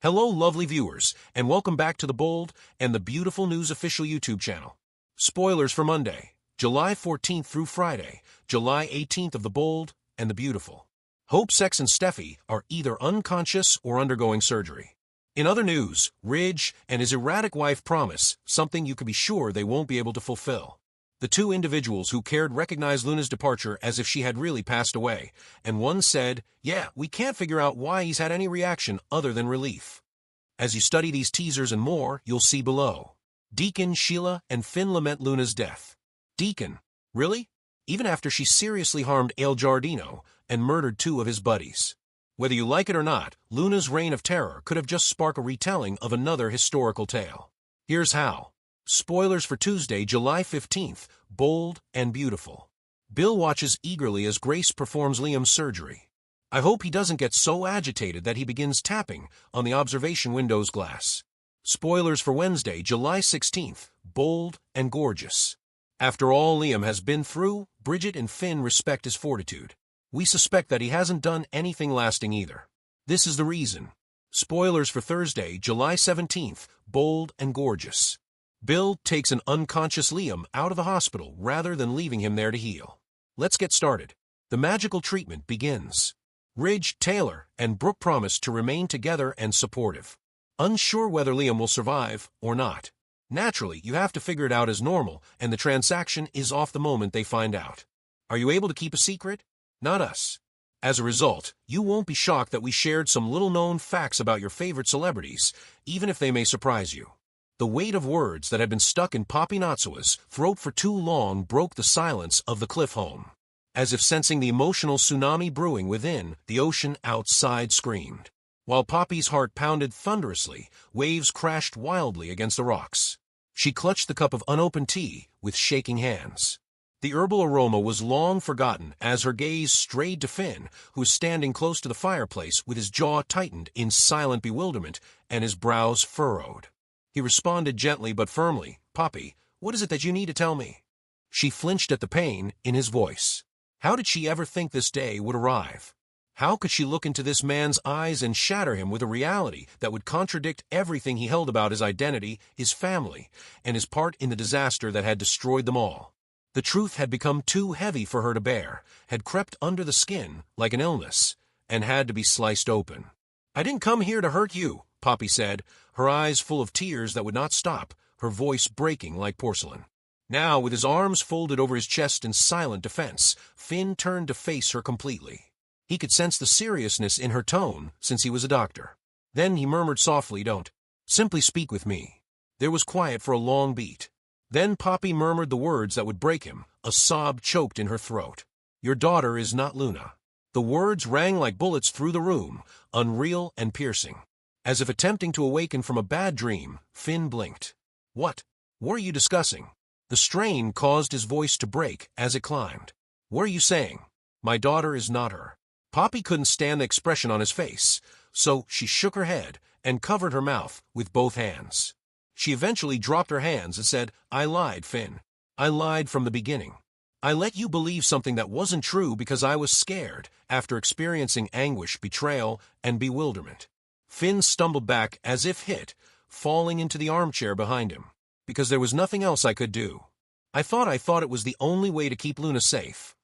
Hello, lovely viewers, and welcome back to the Bold and the Beautiful News official YouTube channel. Spoilers for Monday, July 14th through Friday, July 18th of the Bold and the Beautiful. Hope, Sex, and Steffi are either unconscious or undergoing surgery. In other news, Ridge and his erratic wife promise something you can be sure they won't be able to fulfill. The two individuals who cared recognized Luna's departure as if she had really passed away, and one said, "Yeah, we can't figure out why he's had any reaction other than relief." As you study these teasers and more, you'll see below. Deacon, Sheila, and Finn lament Luna's death. Deacon, really? Even after she seriously harmed El Giardino and murdered two of his buddies. Whether you like it or not, Luna's reign of terror could have just sparked a retelling of another historical tale. Here's how. Spoilers for Tuesday, July 15th, Bold and Beautiful. Bill watches eagerly as Grace performs Liam's surgery. I hope he doesn't get so agitated that he begins tapping on the observation window's glass. Spoilers for Wednesday, July 16th, Bold and Gorgeous. After all Liam has been through, Bridget and Finn respect his fortitude. We suspect that he hasn't done anything lasting either. This is the reason. Spoilers for Thursday, July 17th, Bold and Gorgeous. Bill takes an unconscious Liam out of the hospital rather than leaving him there to heal. Let's get started. The magical treatment begins. Ridge, Taylor, and Brooke promise to remain together and supportive. Unsure whether Liam will survive or not. Naturally, you have to figure it out as normal, and the transaction is off the moment they find out. Are you able to keep a secret? Not us. As a result, you won't be shocked that we shared some little-known facts about your favorite celebrities, even if they may surprise you. The weight of words that had been stuck in Poppy Natsua's throat for too long broke the silence of the cliff home. As if sensing the emotional tsunami brewing within, the ocean outside screamed. While Poppy's heart pounded thunderously, waves crashed wildly against the rocks. She clutched the cup of unopened tea with shaking hands. The herbal aroma was long forgotten as her gaze strayed to Finn, who was standing close to the fireplace with his jaw tightened in silent bewilderment and his brows furrowed. He responded gently but firmly, "Poppy, what is it that you need to tell me?" She flinched at the pain in his voice. How did she ever think this day would arrive? How could she look into this man's eyes and shatter him with a reality that would contradict everything he held about his identity, his family, and his part in the disaster that had destroyed them all? The truth had become too heavy for her to bear, had crept under the skin like an illness, and had to be sliced open. "I didn't come here to hurt you," Poppy said, her eyes full of tears that would not stop, her voice breaking like porcelain. Now, with his arms folded over his chest in silent defense, Finn turned to face her completely. He could sense the seriousness in her tone since he was a doctor. Then he murmured softly, "Don't. Simply speak with me." There was quiet for a long beat. Then Poppy murmured the words that would break him, a sob choked in her throat. "Your daughter is not Luna." The words rang like bullets through the room, unreal and piercing. As if attempting to awaken from a bad dream, Finn blinked. What were you discussing?" The strain caused his voice to break as it climbed. "What are you saying? My daughter is not her." Poppy couldn't stand the expression on his face, so she shook her head and covered her mouth with both hands. She eventually dropped her hands and said, "I lied, Finn. I lied from the beginning. I let you believe something that wasn't true because I was scared after experiencing anguish, betrayal, and bewilderment." Finn stumbled back as if hit, falling into the armchair behind him. "Because there was nothing else I could do. I thought it was the only way to keep Luna safe.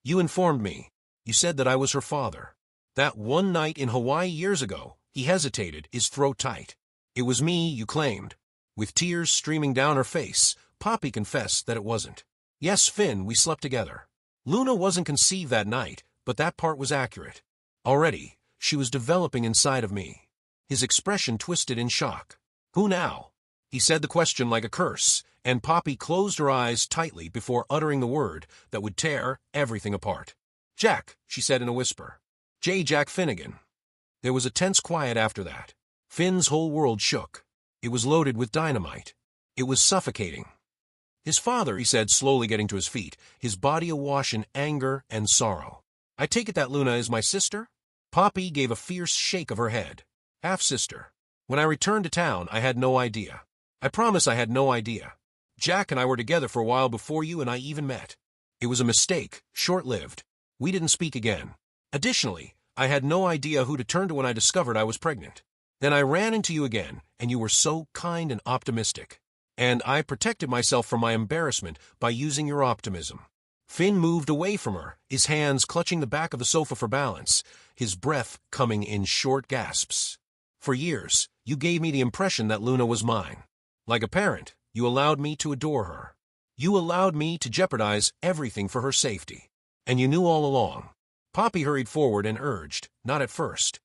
You informed me. You said that I was her father. That one night in Hawaii years ago," he hesitated, his throat tight. "It was me, you claimed." With tears streaming down her face, Poppy confessed that it wasn't. "Yes, Finn, we slept together. Luna wasn't conceived that night, but that part was accurate. Already, she was developing inside of me." His expression twisted in shock. "Who now?" He said the question like a curse, and Poppy closed her eyes tightly before uttering the word that would tear everything apart. "Jack," she said in a whisper. "J. Jack Finnegan." There was a tense quiet after that. Finn's whole world shook. It was loaded with dynamite. It was suffocating. "His father," he said, slowly getting to his feet, his body awash in anger and sorrow. "I take it that Luna is my sister?" Poppy gave a fierce shake of her head. "Half-sister. When I returned to town, I had no idea. I promise I had no idea. Jack and I were together for a while before you and I even met. It was a mistake, short-lived. We didn't speak again. Additionally, I had no idea who to turn to when I discovered I was pregnant. Then I ran into you again, and you were so kind and optimistic. And I protected myself from my embarrassment by using your optimism. Finn moved away from her, his hands clutching the back of the sofa for balance, his breath coming in short gasps. For years, you gave me the impression that Luna was mine. Like a parent, you allowed me to adore her. You allowed me to jeopardize everything for her safety. And you knew all along. Poppy hurried forward and urged, not at first.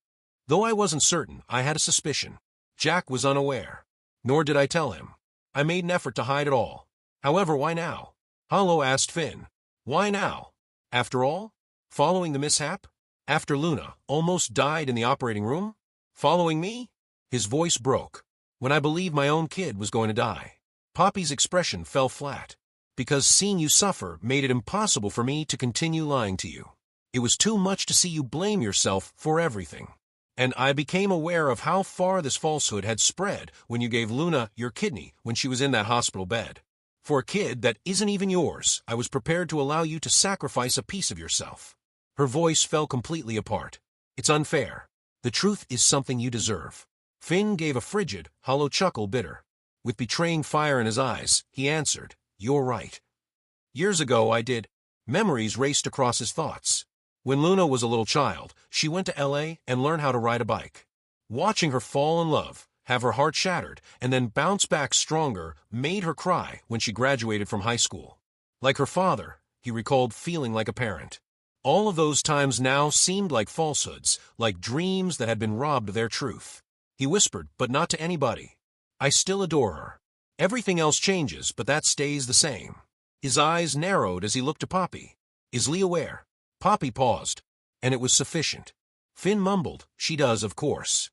Though I wasn't certain, I had a suspicion. Jack was unaware. Nor did I tell him. I made an effort to hide it all. However, why now? Hollow asked Finn. Why now? After all? Following the mishap? After Luna almost died in the operating room? Following me? His voice broke. When I believed my own kid was going to die. Poppy's expression fell flat. Because seeing you suffer made it impossible for me to continue lying to you. It was too much to see you blame yourself for everything. And I became aware of how far this falsehood had spread when you gave Luna your kidney when she was in that hospital bed. For a kid that isn't even yours, I was prepared to allow you to sacrifice a piece of yourself. Her voice fell completely apart. It's unfair. The truth is something you deserve. Finn gave a frigid, hollow chuckle bitter. With betraying fire in his eyes, he answered, You're right. Years ago I did. Memories raced across his thoughts. When Luna was a little child, she went to LA and learned how to ride a bike. Watching her fall in love, have her heart shattered, and then bounce back stronger made her cry when she graduated from high school. Like her father, he recalled feeling like a parent. All of those times now seemed like falsehoods, like dreams that had been robbed of their truth. He whispered, but not to anybody. I still adore her. Everything else changes, but that stays the same. His eyes narrowed as he looked to Poppy. Is Lee aware? Poppy paused, and it was sufficient. Finn mumbled, She does, of course.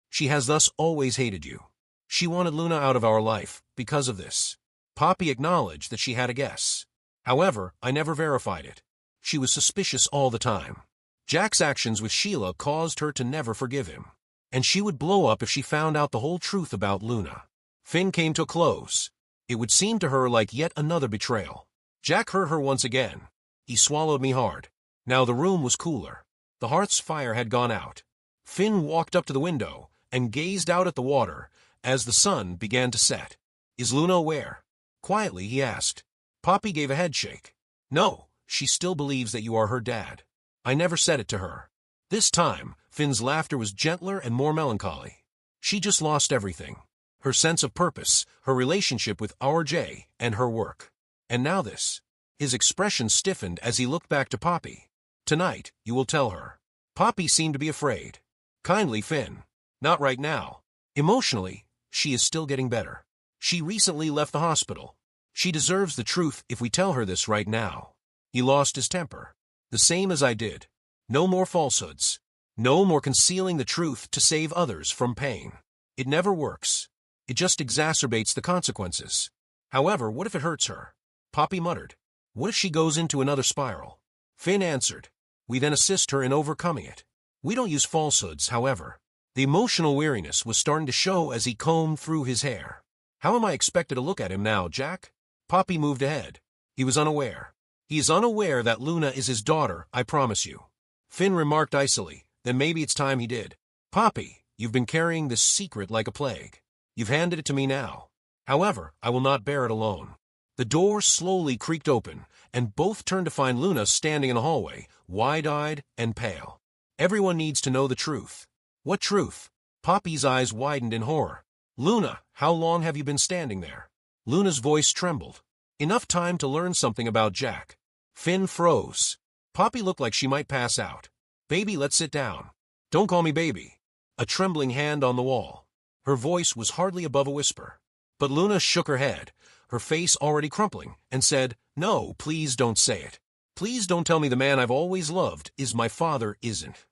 She has thus always hated you. She wanted Luna out of our life, because of this. Poppy acknowledged that she had a guess. However, I never verified it. She was suspicious all the time. Jack's actions with Sheila caused her to never forgive him. And she would blow up if she found out the whole truth about Luna. Finn came to a close. It would seem to her like yet another betrayal. Jack hurt her once again. He swallowed me hard. Now the room was cooler. The hearth's fire had gone out. Finn walked up to the window and gazed out at the water as the sun began to set. Is Luna aware? Quietly, he asked. Poppy gave a headshake. No, she still believes that you are her dad. I never said it to her. This time, Finn's laughter was gentler and more melancholy. She just lost everything. Her sense of purpose, her relationship with our Jay, and her work. And now this. His expression stiffened as he looked back to Poppy. Tonight, you will tell her. Poppy seemed to be afraid. Kindly, Finn. Not right now. Emotionally, she is still getting better. She recently left the hospital. She deserves the truth if we tell her this right now. He lost his temper. The same as I did. No more falsehoods. No more concealing the truth to save others from pain. It never works. It just exacerbates the consequences. However, what if it hurts her? Poppy muttered. What if she goes into another spiral? Finn answered. We then assist her in overcoming it. We don't use falsehoods, however. The emotional weariness was starting to show as he combed through his hair. How am I expected to look at him now, Jack? Poppy moved ahead. He was unaware. He is unaware that Luna is his daughter, I promise you. Finn remarked icily. Then maybe it's time he did. Poppy, you've been carrying this secret like a plague. You've handed it to me now. However, I will not bear it alone. The door slowly creaked open, and both turned to find Luna standing in the hallway, wide-eyed and pale. Everyone needs to know the truth. What truth? Poppy's eyes widened in horror. Luna, how long have you been standing there? Luna's voice trembled. Enough time to learn something about Jack. Finn froze. Poppy looked like she might pass out. Baby, let's sit down. Don't call me baby. A trembling hand on the wall. Her voice was hardly above a whisper. But Luna shook her head, her face already crumpling, and said, No, please don't say it. Please don't tell me the man I've always loved is my father isn't.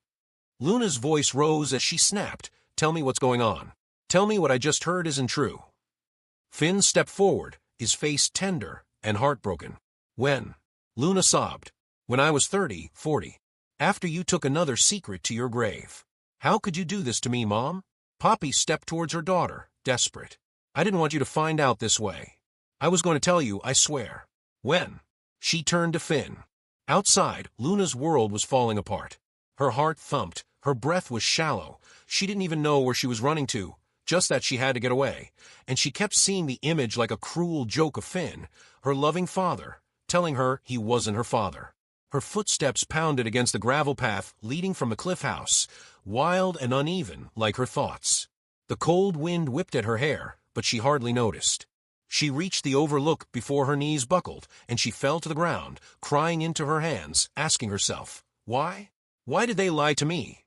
Luna's voice rose as she snapped, Tell me what's going on. Tell me what I just heard isn't true. Finn stepped forward, his face tender and heartbroken. When? Luna sobbed. When I was 30, 40. After you took another secret to your grave. How could you do this to me, Mom? Poppy stepped towards her daughter, desperate. I didn't want you to find out this way. I was going to tell you, I swear. When? She turned to Finn. Outside, Luna's world was falling apart. Her heart thumped, Her breath was shallow. She didn't even know where she was running to, just that she had to get away. And she kept seeing the image like a cruel joke of Finn, her loving father, telling her he wasn't her father. Her footsteps pounded against the gravel path leading from the cliff house, wild and uneven like her thoughts. The cold wind whipped at her hair, but she hardly noticed. She reached the overlook before her knees buckled, and she fell to the ground, crying into her hands, asking herself, "Why? Why did they lie to me?"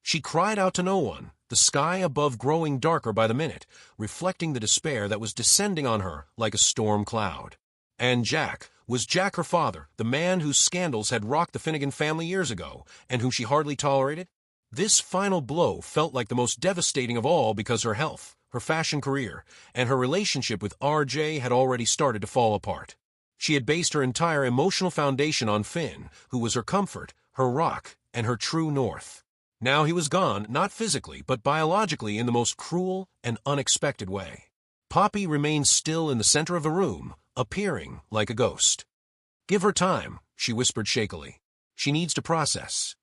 She cried out to no one, the sky above growing darker by the minute, reflecting the despair that was descending on her like a storm cloud. And Jack, was Jack her father, the man whose scandals had rocked the Finnegan family years ago, and whom she hardly tolerated? This final blow felt like the most devastating of all because her health, her fashion career, and her relationship with RJ had already started to fall apart. She had based her entire emotional foundation on Finn, who was her comfort, her rock, and her true north. Now he was gone, not physically, but biologically in the most cruel and unexpected way. Poppy remained still in the center of the room, appearing like a ghost. "Give her time," she whispered shakily. "She needs to process."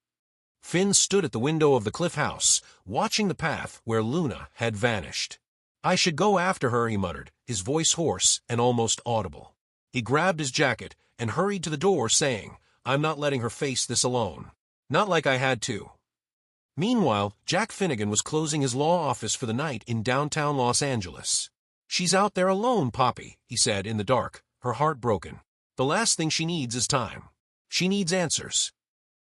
Finn stood at the window of the cliff house, watching the path where Luna had vanished. "I should go after her," he muttered, his voice hoarse and almost audible. He grabbed his jacket and hurried to the door, saying, "I'm not letting her face this alone. Not like I had to." Meanwhile, Jack Finnegan was closing his law office for the night in downtown Los Angeles. "She's out there alone, Poppy," he said in the dark, her heart broken. "The last thing she needs is time. She needs answers."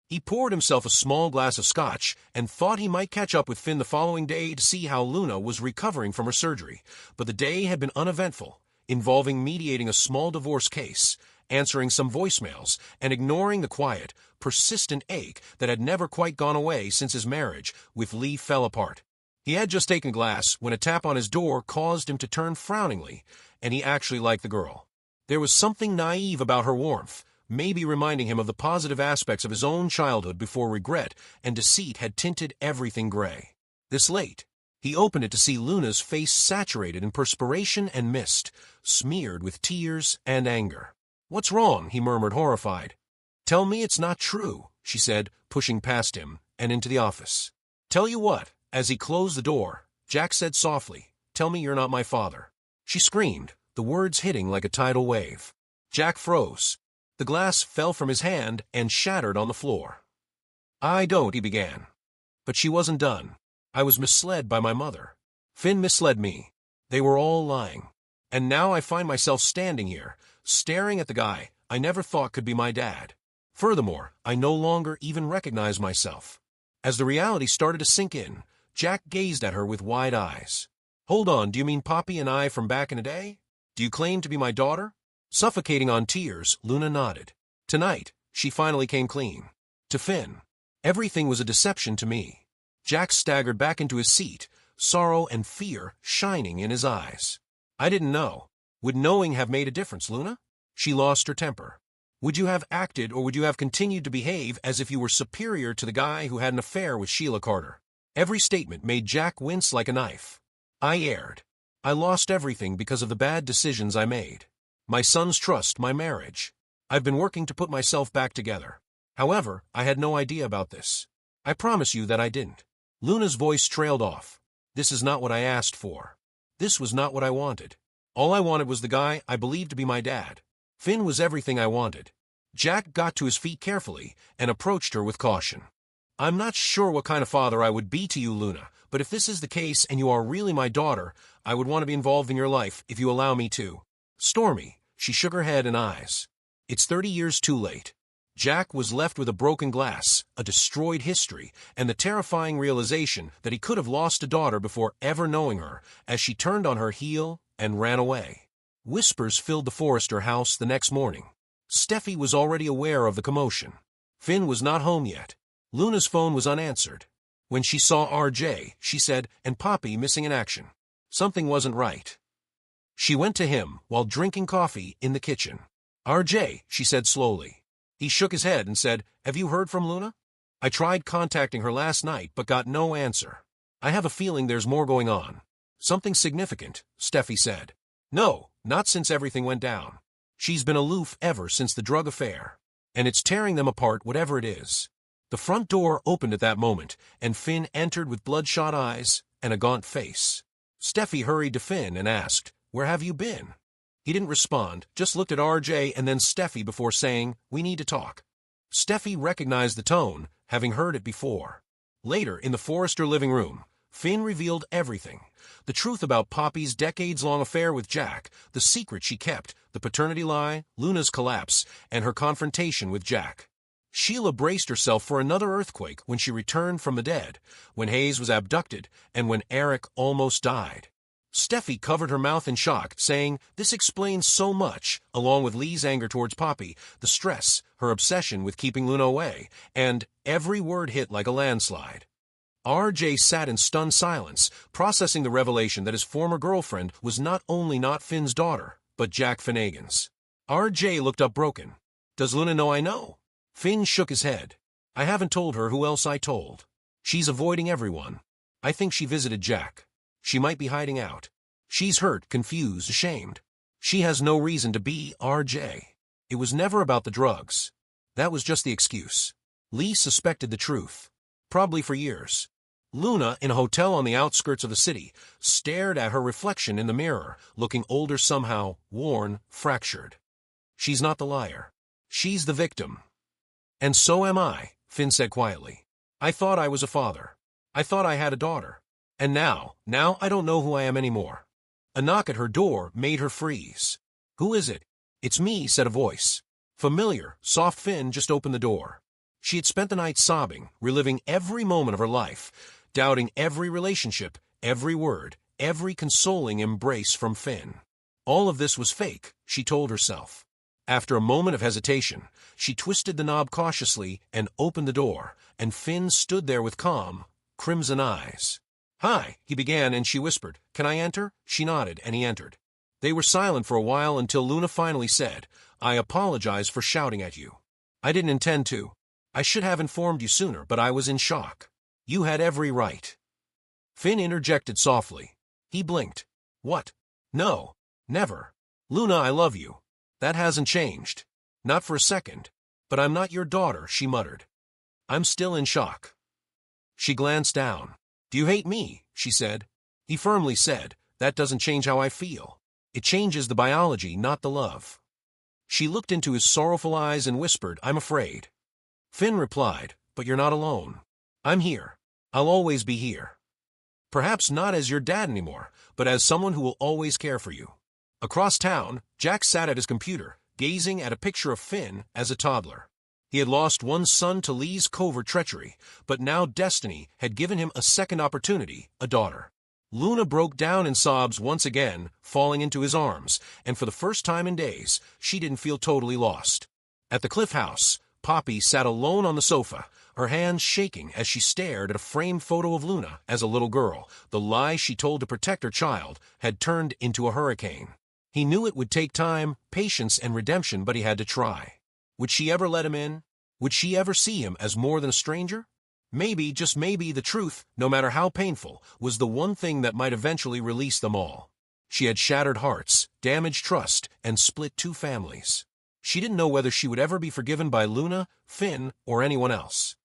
He poured himself a small glass of scotch and thought he might catch up with Finn the following day to see how Luna was recovering from her surgery, but the day had been uneventful, involving mediating a small divorce case, answering some voicemails, and ignoring the quiet, persistent ache that had never quite gone away since his marriage with Lee fell apart. He had just taken glass when a tap on his door caused him to turn frowningly, and he actually liked the girl. There was something naive about her warmth, maybe reminding him of the positive aspects of his own childhood before regret and deceit had tinted everything gray. This late, he opened it to see Luna's face saturated in perspiration and mist, smeared with tears and anger. "What's wrong?" he murmured, horrified. "Tell me it's not true," she said, pushing past him and into the office. "Tell you what," as he closed the door, Jack said softly, "Tell me you're not my father." She screamed, the words hitting like a tidal wave. Jack froze. The glass fell from his hand and shattered on the floor. "I don't," he began. But she wasn't done. "I was misled by my mother. Finn misled me. They were all lying. And now I find myself standing here, staring at the guy I never thought could be my dad. Furthermore, I no longer even recognize myself." As the reality started to sink in, Jack gazed at her with wide eyes. "Hold on, do you mean Poppy and I from back in the day? Do you claim to be my daughter?" Suffocating on tears, Luna nodded. "Tonight, she finally came clean. To Finn. Everything was a deception to me." Jack staggered back into his seat, sorrow and fear shining in his eyes. "I didn't know. Would knowing have made a difference, Luna?" She lost her temper. "Would you have acted or would you have continued to behave as if you were superior to the guy who had an affair with Sheila Carter?" Every statement made Jack wince like a knife. "I erred. I lost everything because of the bad decisions I made. My son's trust, my marriage. I've been working to put myself back together. However, I had no idea about this. I promise you that I didn't." Luna's voice trailed off. "This is not what I asked for. This was not what I wanted. All I wanted was the guy I believed to be my dad. Finn was everything I wanted." Jack got to his feet carefully and approached her with caution. "I'm not sure what kind of father I would be to you, Luna, but if this is the case and you are really my daughter, I would want to be involved in your life if you allow me to." "Stormy," she shook her head and eyes. "It's 30 years too late." Jack was left with a broken glass, a destroyed history, and the terrifying realization that he could have lost a daughter before ever knowing her as she turned on her heel and ran away. Whispers filled the Forrester house the next morning. Steffi was already aware of the commotion. Finn was not home yet. Luna's phone was unanswered. When she saw RJ, she said, and Poppy missing in action. Something wasn't right. She went to him while drinking coffee in the kitchen. "RJ," she said slowly. He shook his head and said, "Have you heard from Luna? I tried contacting her last night but got no answer. I have a feeling there's more going on. Something significant," Steffi said. "No, not since everything went down. She's been aloof ever since the drug affair. And it's tearing them apart whatever it is." The front door opened at that moment, and Finn entered with bloodshot eyes and a gaunt face. Steffi hurried to Finn and asked, "Where have you been?" He didn't respond, just looked at RJ and then Steffi before saying, "We need to talk." Steffi recognized the tone, having heard it before. Later, in the Forrester living room, Finn revealed everything. The truth about Poppy's decades-long affair with Jack, the secret she kept, the paternity lie, Luna's collapse, and her confrontation with Jack. Sheila braced herself for another earthquake when she returned from the dead, when Hayes was abducted, and when Eric almost died. Steffi covered her mouth in shock, saying, "This explains so much," along with Lee's anger towards Poppy, the stress, her obsession with keeping Luna away, and every word hit like a landslide. RJ sat in stunned silence, processing the revelation that his former girlfriend was not only not Finn's daughter, but Jack Finnegan's. RJ looked up broken. "Does Luna know I know?" Finn shook his head. "I haven't told her. Who else I told? She's avoiding everyone. I think she visited Jack. She might be hiding out. She's hurt, confused, ashamed. She has no reason to be RJ. It was never about the drugs. That was just the excuse." Lee suspected the truth. Probably for years. Luna, in a hotel on the outskirts of the city, stared at her reflection in the mirror, looking older somehow, worn, fractured. She's not the liar. She's the victim. "And so am I," Finn said quietly. "I thought I was a father. I thought I had a daughter. And now I don't know who I am anymore." A knock at her door made her freeze. "Who is it?" "It's me," said a voice. Familiar, soft. Finn just opened the door. She had spent the night sobbing, reliving every moment of her life, doubting every relationship, every word, every consoling embrace from Finn. All of this was fake, she told herself. After a moment of hesitation, she twisted the knob cautiously and opened the door, and Finn stood there with calm, crimson eyes. "Hi," he began, and she whispered, "Can I enter?" She nodded, and he entered. They were silent for a while until Luna finally said, "I apologize for shouting at you. I didn't intend to. I should have informed you sooner, but I was in shock. You had every right." Finn interjected softly. He blinked. "What?" "No. Never. Luna, I love you. That hasn't changed. Not for a second. But I'm not your daughter," she muttered. "I'm still in shock." She glanced down. "Do you hate me?" she said. He firmly said, "That doesn't change how I feel. It changes the biology, not the love." She looked into his sorrowful eyes and whispered, "I'm afraid." Finn replied, "But you're not alone. I'm here. I'll always be here. Perhaps not as your dad anymore, but as someone who will always care for you." Across town, Jack sat at his computer, gazing at a picture of Finn as a toddler. He had lost one son to Lee's covert treachery, but now destiny had given him a second opportunity, a daughter. Luna broke down in sobs once again, falling into his arms, and for the first time in days, she didn't feel totally lost. At the Cliff House, Poppy sat alone on the sofa, her hands shaking as she stared at a framed photo of Luna as a little girl. The lie she told to protect her child had turned into a hurricane. He knew it would take time, patience, and redemption, but he had to try. Would she ever let him in? Would she ever see him as more than a stranger? Maybe, just maybe, the truth, no matter how painful, was the one thing that might eventually release them all. She had shattered hearts, damaged trust, and split two families. She didn't know whether she would ever be forgiven by Luna, Finn, or anyone else.